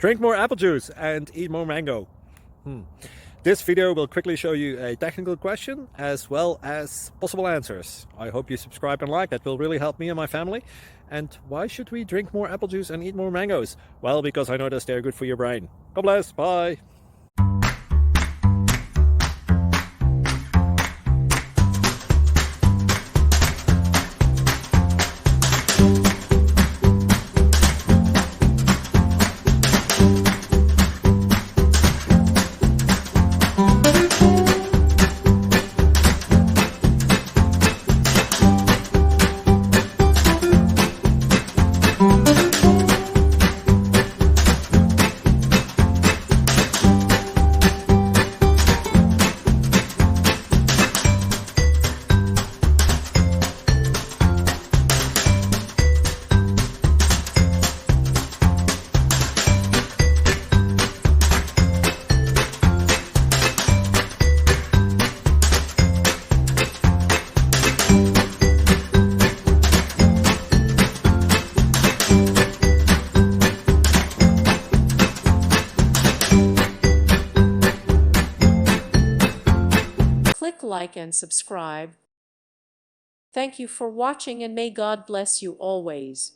Drink more apple juice and eat more mango. This video will quickly show you a technical question as well as possible answers. I hope you subscribe and like, that will really help me and my family. And why should we drink more apple juice and eat more mangoes? Well, because I noticed they're good for your brain. God bless, bye. Click like and subscribe. Thank you for watching and may God bless you always.